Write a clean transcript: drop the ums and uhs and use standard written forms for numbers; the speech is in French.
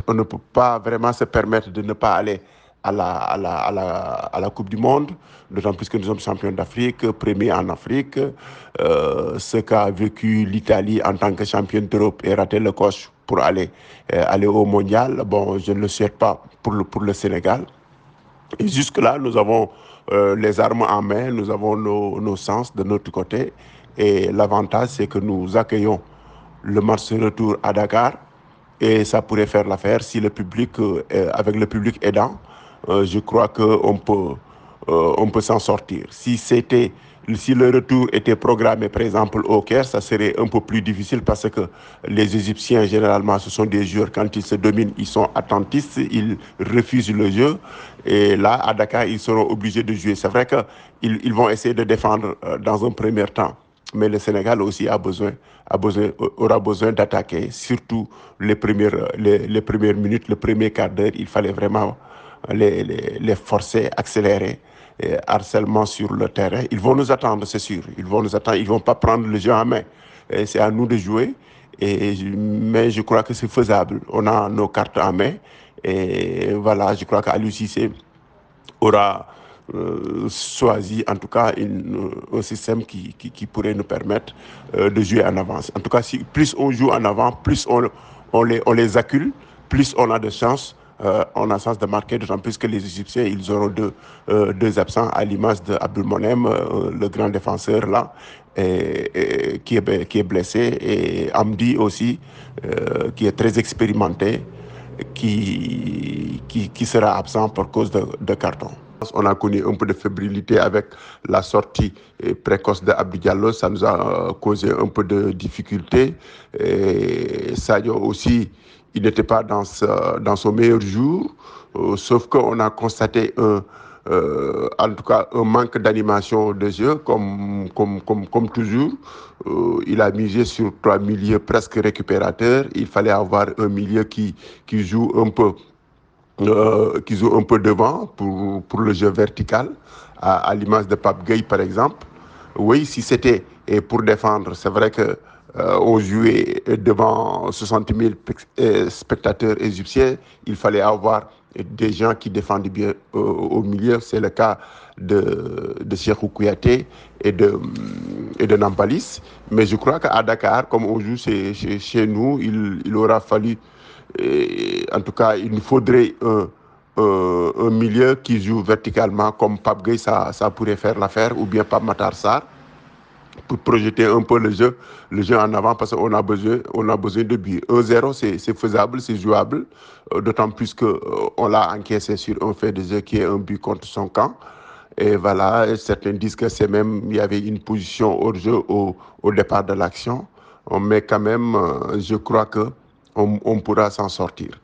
On ne peut pas vraiment se permettre de ne pas aller à la Coupe du Monde, d'autant plus que nous sommes champions d'Afrique, premiers en Afrique. Ce qu'a vécu l'Italie en tant que championne d'Europe et raté le coche pour aller au mondial, bon, je ne le souhaite pas pour le Sénégal. Et jusque-là, nous avons les armes en main, nous avons nos sens de notre côté. Et l'avantage, c'est que nous accueillons le match retour à Dakar. Et ça pourrait faire l'affaire si le public, avec le public aidant, je crois on peut s'en sortir. Si le retour était programmé, par exemple, au Caire, ça serait un peu plus difficile parce que les Égyptiens, généralement, ce sont des joueurs, quand ils se dominent, ils sont attentistes, ils refusent le jeu. Et là, à Dakar, ils seront obligés de jouer. C'est vrai qu'ils vont essayer de défendre dans un premier temps. Mais le Sénégal aussi aura besoin d'attaquer, surtout les premières minutes, le premier quart d'heure. Il fallait vraiment les forcer, accélérer, harcèlement sur le terrain. Ils vont nous attendre, c'est sûr. Ils vont nous attendre, ils ne vont pas prendre le jeu en main. C'est à nous de jouer. Mais je crois que c'est faisable. On a nos cartes en main. Et voilà, je crois qu'Aliou Cissé aura choisi en tout cas un système qui pourrait nous permettre de jouer en avance. En tout cas, si plus on joue en avant, plus on les accule, plus on a de chance. On a chance de marquer, d'autant plus que les Égyptiens, ils auront deux absents à l'image d'Abdul Monem, le grand défenseur là, qui est blessé, et Amdi aussi, qui est très expérimenté, qui sera absent pour cause de carton. On a connu un peu de fébrilité avec la sortie précoce d'Abdou Diallo. Ça nous a causé un peu de difficultés. Et Sadio aussi, il n'était pas dans son meilleur jour. Sauf qu'on a constaté en tout cas un manque d'animation de jeu, comme toujours. Il a misé sur 3 milieux presque récupérateurs. Il fallait avoir un milieu qui joue un peu devant pour le jeu vertical, à l'image de Pape Gueye par exemple. Oui, si c'était pour défendre, c'est vrai que on jouait devant 60 000 spectateurs égyptiens. Il fallait avoir des gens qui défendent bien au milieu. C'est le cas de Cheikhou Kouyaté et de Nampalis. Mais je crois qu'à Dakar, comme on joue chez nous, il aura fallu, en tout cas, il nous faudrait un milieu qui joue verticalement comme Pape Gueye, ça pourrait faire l'affaire, ou bien Pape Matar Sarr, pour projeter un peu le jeu en avant, parce qu'on a besoin de buts. 1-0, c'est faisable, c'est jouable, d'autant plus qu'on l'a encaissé sur un fait de jeu qui est un but contre son camp. Et voilà, certains disent que il y avait une position hors jeu au départ de l'action. Mais quand même, je crois qu'on pourra s'en sortir.